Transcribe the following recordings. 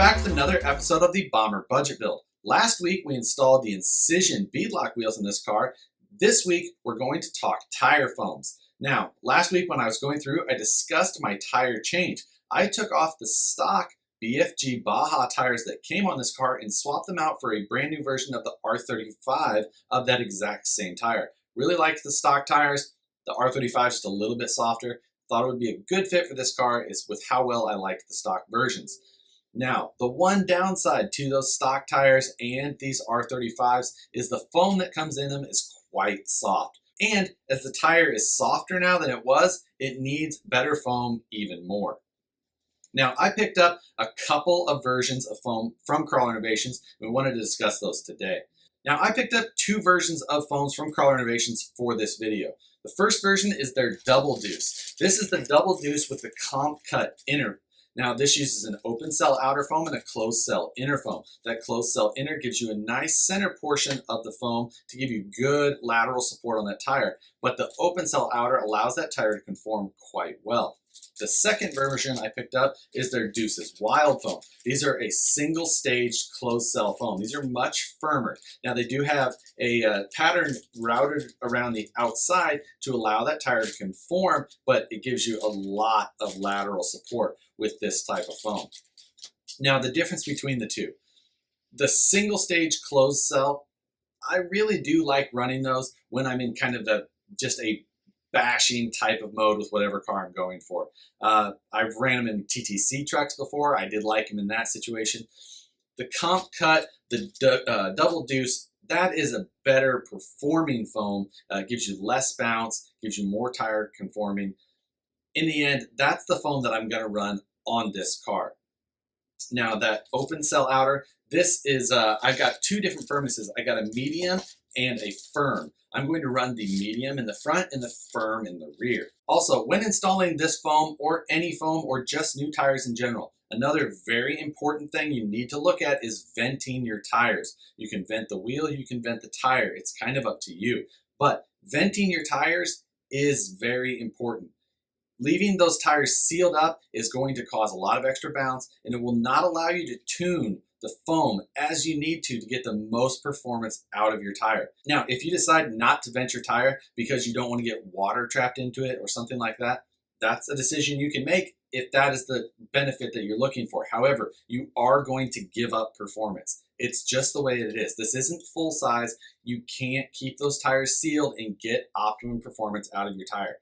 back with another episode of the Bomber Budget Build. Last week we installed the Incision beadlock wheels in this car. This week we're going to talk tire foams. Now, last week when I was going through, I discussed my tire change. I took off the stock BFG Baja tires that came on this car and swapped them out for a brand new version of the R35 of that exact same tire. Really liked the stock tires. The R35 is just a little bit softer. Thought it would be a good fit for this car is with how well I liked the stock versions. Now, the one downside to those stock tires and these R35s is the foam that comes in them is quite soft. And as the tire is softer now than it was, it needs better foam even more. Now, I picked up a couple of versions of foam from Crawler Innovations, and we wanted to discuss those today. Now, I picked up two versions of foams from Crawler Innovations for this video. The first version is their Double Deuce. This is the Double Deuce with the comp cut inner. Now, this uses an open cell outer foam and a closed cell inner foam. That closed cell inner gives you a nice center portion of the foam to give you good lateral support on that tire, but the open cell outer allows that tire to conform quite well. The second version I picked up is their Deuces Wild Foam. These are a single stage closed cell foam. These are much firmer. Now they do have a pattern routed around the outside to allow that tire to conform, but it gives you a lot of lateral support with this type of foam. Now the difference between the two. The single stage closed cell, I really do like running those when I'm in kind of just a bashing type of mode with whatever car I'm going for. I've ran them in TTC trucks before. I did like them in that situation. The comp cut, the Double Deuce, that is a better performing foam. Gives you less bounce, gives you more tire conforming. In the end, that's the foam that I'm going to run on this car. Now that open cell outer, this is, I've got two different firmnesses. I got a medium and a firm. I'm going to run the medium in the front and the firm in the rear. Also, when installing this foam or any foam or just new tires in general, another very important thing you need to look at is venting your tires. You can vent the wheel, you can vent the tire. It's kind of up to you. But venting your tires is very important. Leaving those tires sealed up is going to cause a lot of extra bounce, and it will not allow you to tune the foam as you need to get the most performance out of your tire. Now, if you decide not to vent your tire because you don't want to get water trapped into it or something like that, that's a decision you can make if that is the benefit that you're looking for. However, you are going to give up performance. It's just the way it is. This isn't full size. You can't keep those tires sealed and get optimum performance out of your tire.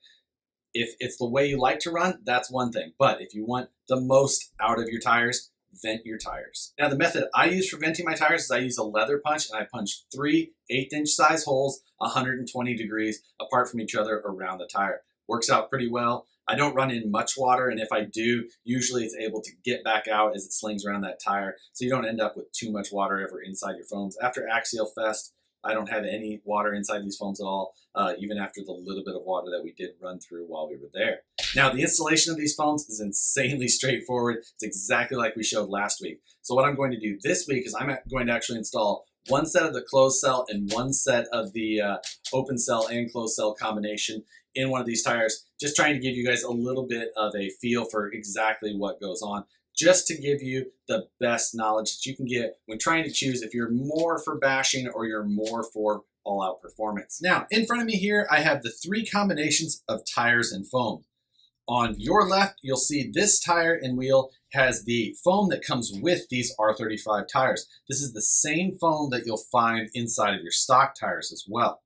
If it's the way you like to run, that's one thing. But if you want the most out of your tires, vent your tires. Now the method I use for venting my tires is I use a leather punch and I punch 3 1/8-inch size holes 120 degrees apart from each other around the tire. Works out pretty well. I don't run in much water, and if I do, usually it's able to get back out as it slings around that tire, so you don't end up with too much water ever inside your foams. After Axial Fest, I don't have any water inside these foams at all, even after the little bit of water that we did run through while we were there. Now, the installation of these foams is insanely straightforward. It's exactly like we showed last week. So what I'm going to do this week is I'm going to actually install one set of the closed cell and one set of the open cell and closed cell combination in one of these tires, just trying to give you guys a little bit of a feel for exactly what goes on, just to give you the best knowledge that you can get when trying to choose if you're more for bashing or you're more for all-out performance. Now, in front of me here, I have the 3 combinations of tires and foam. On your left, you'll see this tire and wheel has the foam that comes with these R35 tires. This is the same foam that you'll find inside of your stock tires as well.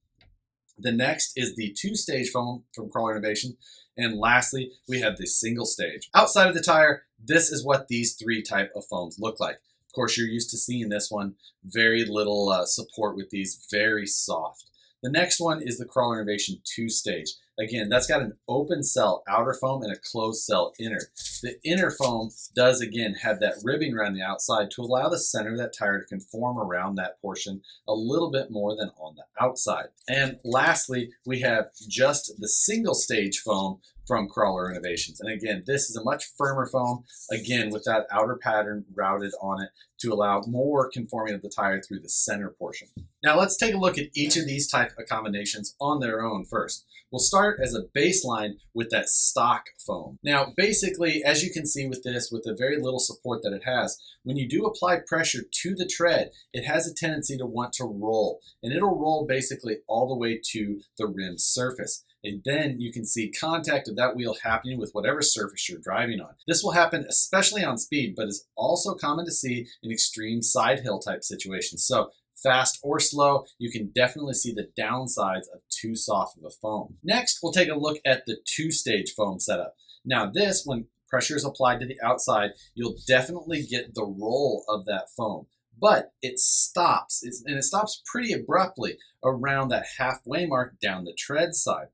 The next is the 2-stage foam from Crawler Innovation. And lastly, we have the single stage. Outside of the tire, this is what these 3 type of foams look like. Of course, you're used to seeing this one. Very little support with these, very soft. The next one is the Crawler Innovation 2-stage. Again, that's got an open cell outer foam and a closed cell inner. The inner foam does, again, have that ribbing around the outside to allow the center of that tire to conform around that portion a little bit more than on the outside. And lastly, we have just the single stage foam from Crawler Innovations. And again, this is a much firmer foam, again, with that outer pattern routed on it to allow more conforming of the tire through the center portion. Now let's take a look at each of these type of combinations on their own first. We'll start start as a baseline with that stock foam. Now, basically, as you can see with this, with the very little support that it has, when you do apply pressure to the tread, it has a tendency to want to roll, and it'll roll basically all the way to the rim surface. And then you can see contact of that wheel happening with whatever surface you're driving on. This will happen especially on speed, but is also common to see in extreme side hill type situations. So fast or slow, you can definitely see the downsides of too soft of a foam. Next, we'll take a look at the two-stage foam setup. Now this, when pressure is applied to the outside, you'll definitely get the roll of that foam. But it stops, and it stops pretty abruptly around that halfway mark down the tread side.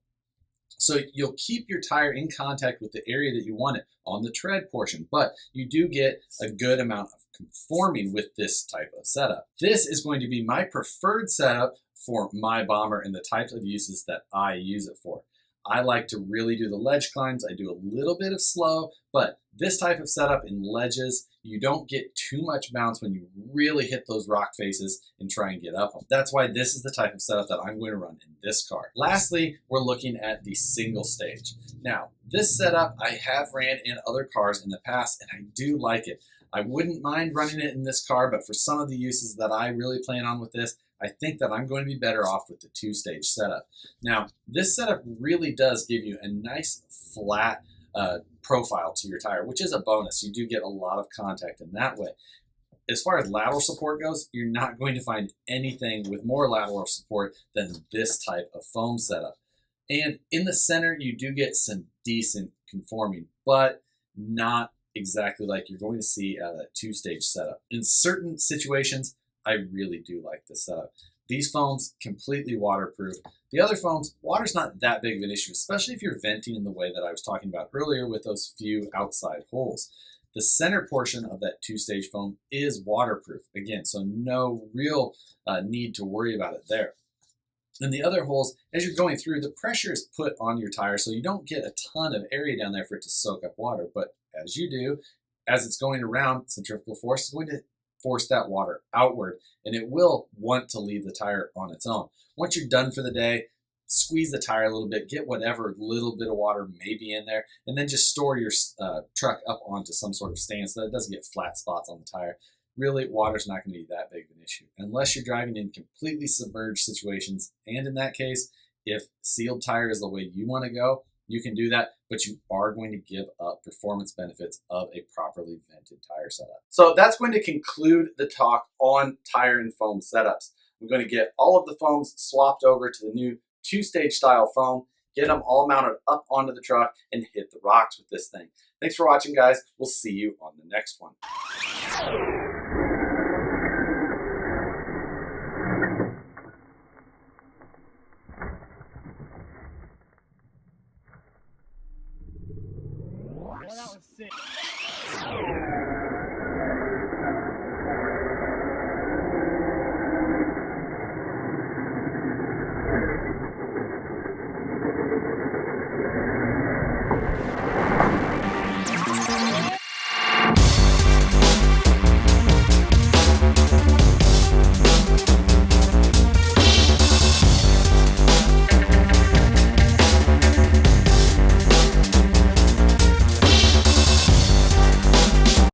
So you'll keep your tire in contact with the area that you want it on the tread portion, but you do get a good amount of conforming with this type of setup. This is going to be my preferred setup for my bomber and the types of uses that I use it for. I like to really do the ledge climbs. I do a little bit of slow, but this type of setup in ledges, you don't get too much bounce when you really hit those rock faces and try and get up them. That's why this is the type of setup that I'm going to run in this car. Lastly, we're looking at the single stage. Now, this setup I have ran in other cars in the past, and I do like it. I wouldn't mind running it in this car, but for some of the uses that I really plan on with this, I think that I'm going to be better off with the two-stage setup. Now, this setup really does give you a nice flat profile to your tire, which is a bonus. You do get a lot of contact in that way. As far as lateral support goes, you're not going to find anything with more lateral support than this type of foam setup. And in the center, you do get some decent conforming, but not exactly like you're going to see out of that two-stage setup. In certain situations, I really do like this setup. These foams, completely waterproof. The other foams, water's not that big of an issue, especially if you're venting in the way that I was talking about earlier with those few outside holes. The center portion of that two-stage foam is waterproof, again, so no real need to worry about it there. In the other holes, as you're going through, the pressure is put on your tire, so you don't get a ton of area down there for it to soak up water. But as you do, as it's going around, centrifugal force is going to force that water outward, and it will want to leave the tire on its own. Once you're done for the day, squeeze the tire a little bit, get whatever little bit of water may be in there, and then just store your truck up onto some sort of stand so that it doesn't get flat spots on the tire. Really, water's not going to be that big of an issue unless you're driving in completely submerged situations. And in that case, if sealed tire is the way you want to go, you can do that, but you are going to give up performance benefits of a properly vented tire setup. So that's going to conclude the talk on tire and foam setups. I'm going to get all of the foams swapped over to the new two-stage style foam, get them all mounted up onto the truck, and hit the rocks with this thing. Thanks for watching, guys. We'll see you on the next one. Well, that was sick.